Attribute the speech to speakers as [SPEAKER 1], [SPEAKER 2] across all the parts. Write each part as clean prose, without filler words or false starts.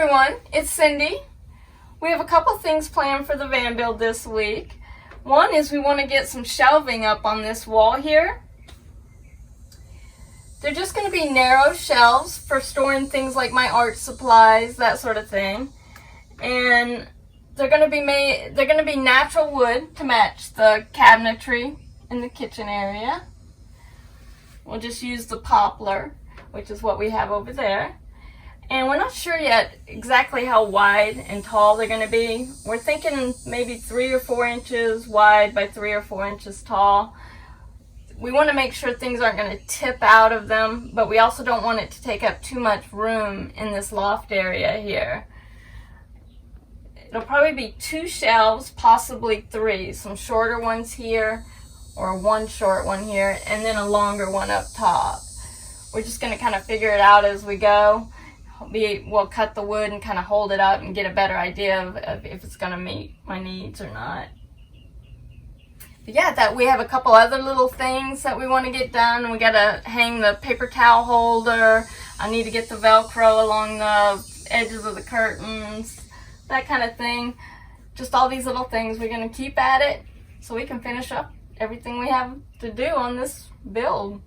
[SPEAKER 1] everyone, it's Cindy. We have a couple things planned for the van build this week. One is we want to get some shelving up on this wall here. They're just going to be narrow shelves for storing things like my art supplies, that sort of thing. And they're going to be natural wood to match the cabinetry in the kitchen area. We'll just use the poplar, which is what we have over there. And we're not sure yet exactly how wide and tall they're going to be. We're thinking maybe 3 or 4 inches wide by 3 or 4 inches tall. We want to make sure things aren't going to tip out of them, but we also don't want it to take up too much room in this loft area here. It'll probably be 2 shelves, possibly 3. Some shorter ones here, or 1 short one here, and then a longer one up top. We're just going to kind of figure it out as we go. We'll cut the wood and kind of hold it up and get a better idea of if it's going to meet my needs or not. But yeah, we have a couple other little things that we want to get done. We got to hang the paper towel holder. I need to get the Velcro along the edges of the curtains, that kind of thing. Just all these little things. We're going to keep at it so we can finish up everything we have to do on this build.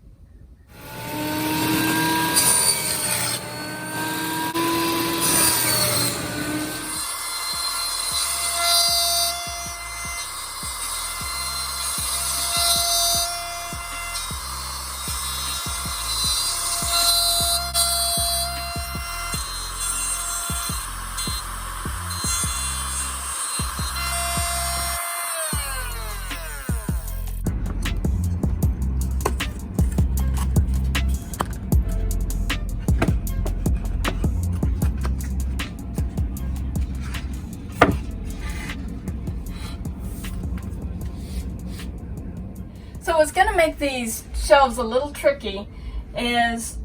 [SPEAKER 1] So what's going to make these shelves a little tricky is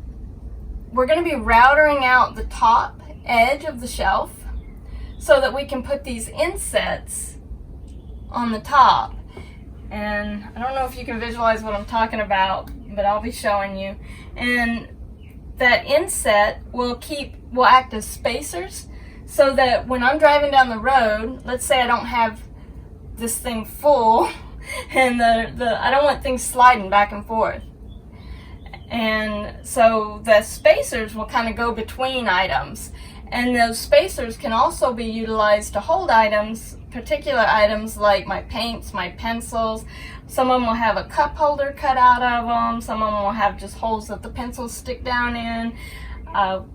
[SPEAKER 1] we're going to be routering out the top edge of the shelf so that we can put these insets on the top. And I don't know if you can visualize what I'm talking about, but I'll be showing you. And that inset will act as spacers so that when I'm driving down the road, let's say I don't have this thing full, and I don't want things sliding back and forth. And so the spacers will kind of go between items. And those spacers can also be utilized to hold items, particular items like my paints, my pencils. Some of them will have a cup holder cut out of them. Some of them will have just holes that the pencils stick down in. I'm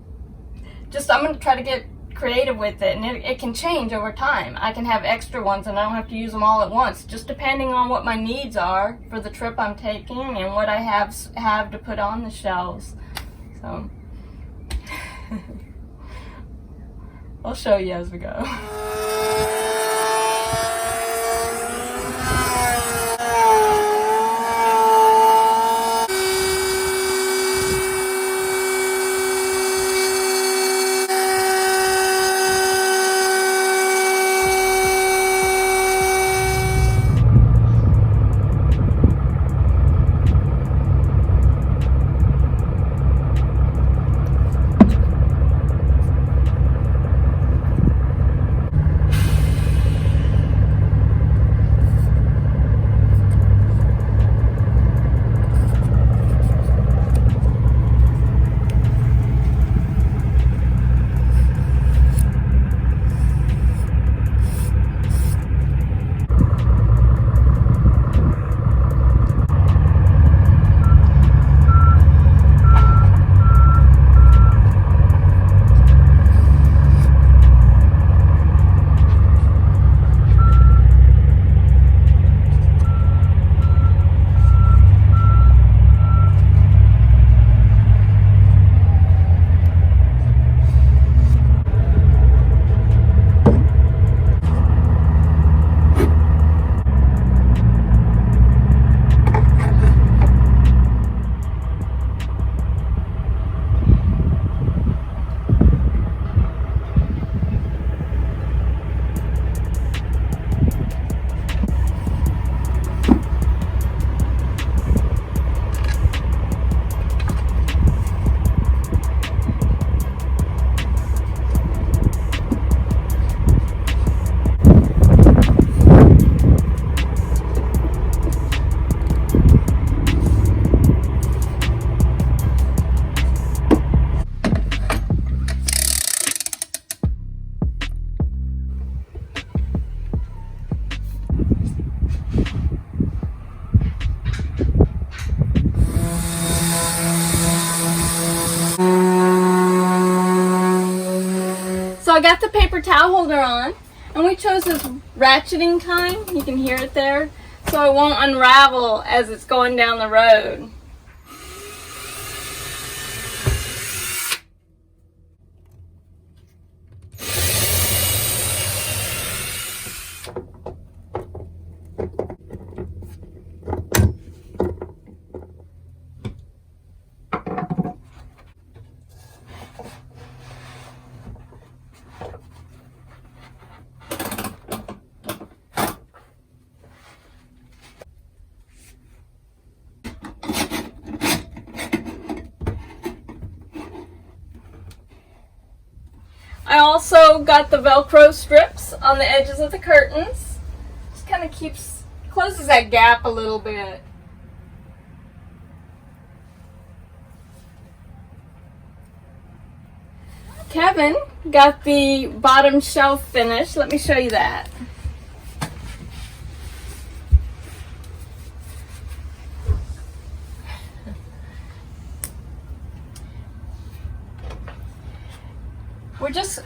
[SPEAKER 1] going to try to get creative with it, and it can change over time. I can have extra ones and I don't have to use them all at once, just depending on what my needs are for the trip I'm taking and what I have to put on the shelves. So I'll show you as we go. So I got the paper towel holder on, and we chose this ratcheting kind. You can hear it there. So it won't unravel as it's going down the road. I also got the Velcro strips on the edges of the curtains. Just kind of closes that gap a little bit. Kevin got the bottom shelf finished. Let me show you that.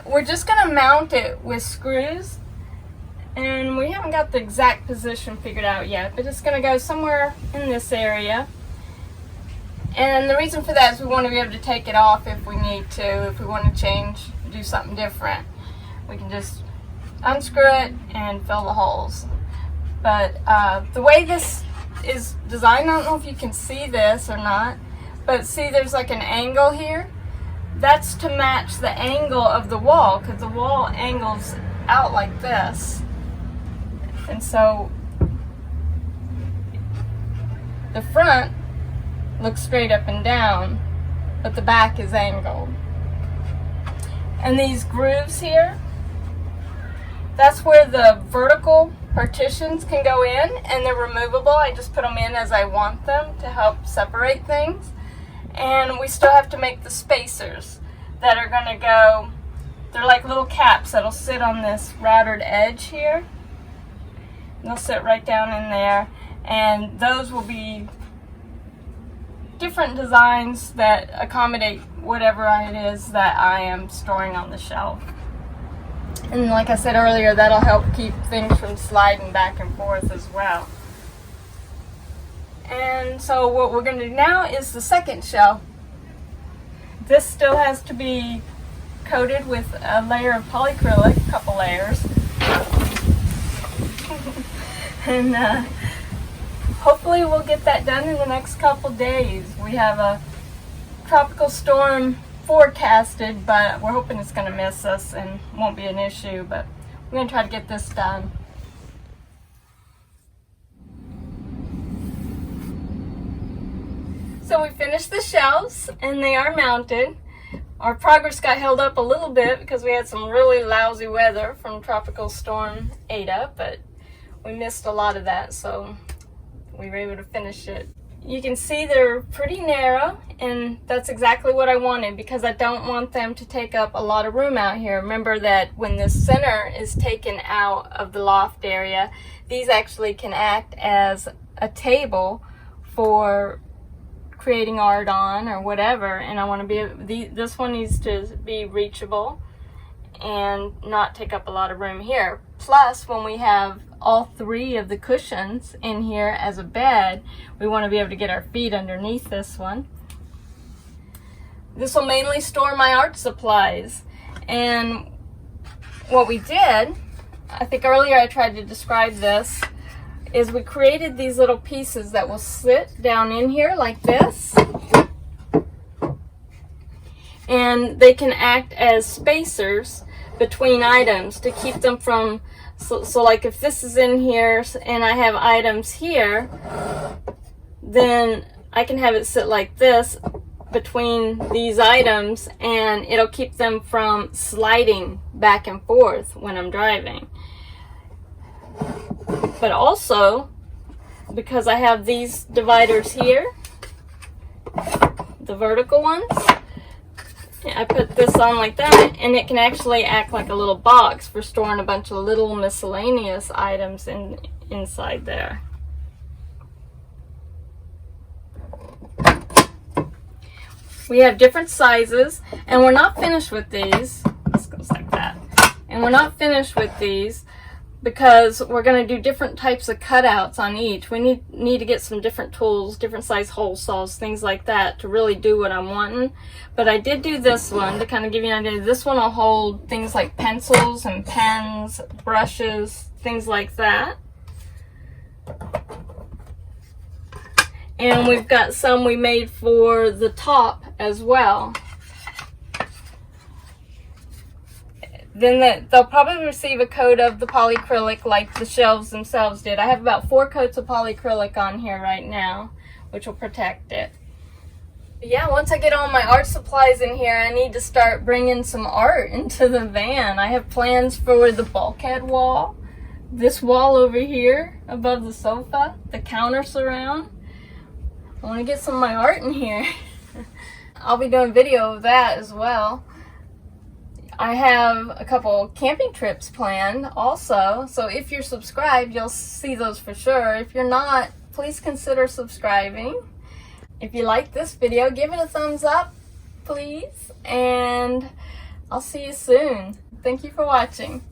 [SPEAKER 1] We're just gonna mount it with screws, and we haven't got the exact position figured out yet, but it's gonna go somewhere in this area. And the reason for that is we want to be able to take it off if we need to, if we want to change, do something different. We can just unscrew it and fill the holes. But the way this is designed, I don't know if you can see this or not, but see there's like an angle here. That's to match the angle of the wall, because the wall angles out like this. And so the front looks straight up and down, but the back is angled. And these grooves here, that's where the vertical partitions can go in, and they're removable. I just put them in as I want them to help separate things. And we still have to make the spacers that are going to go, they're like little caps that'll sit on this routed edge here. They'll sit right down in there, and those will be different designs that accommodate whatever it is that I am storing on the shelf. And like I said earlier, that'll help keep things from sliding back and forth as well. And so what we're going to do now is the second shelf. This still has to be coated with a layer of polyacrylic, a couple layers. And hopefully we'll get that done in the next couple days. We have a tropical storm forecasted, but we're hoping it's going to miss us and won't be an issue, but we're going to try to get this done. So we finished the shelves and they are mounted. Our progress got held up a little bit because we had some really lousy weather from Tropical Storm Ada, but we missed a lot of that, so we were able to finish it. You can see they're pretty narrow, and that's exactly what I wanted because I don't want them to take up a lot of room out here. Remember that when the center is taken out of the loft area, these actually can act as a table for creating art on or whatever, and I want to be, this one needs to be reachable and not take up a lot of room here. Plus, when we have all three of the cushions in here as a bed, we want to be able to get our feet underneath this one. This will mainly store my art supplies, and what we did, I think earlier I tried to describe this, is we created these little pieces that will sit down in here like this, and they can act as spacers between items to keep them from, so like if this is in here and I have items here, then I can have it sit like this between these items, and it'll keep them from sliding back and forth when I'm driving. But also, because I have these dividers here, the vertical ones, I put this on like that, and it can actually act like a little box for storing a bunch of little miscellaneous items inside there. We have different sizes, and we're not finished with these. This goes like that. we're not finished with these because we're going to do different types of cutouts on each. We need to get some different tools, different size hole saws, things like that to really do what I'm wanting. But I did do this one to kind of give you an idea. This one will hold things like pencils and pens, brushes, things like that. And we've got some we made for the top as well. Then they'll probably receive a coat of the polyacrylic like the shelves themselves did. I have about 4 coats of polyacrylic on here right now, which will protect it. But yeah, once I get all my art supplies in here, I need to start bringing some art into the van. I have plans for the bulkhead wall, this wall over here above the sofa, the counter surround. I want to get some of my art in here. I'll be doing video of that as well. I have a couple camping trips planned also, so if you're subscribed, you'll see those for sure. If you're not, please consider subscribing. If you like this video, give it a thumbs up, please, and I'll see you soon. Thank you for watching.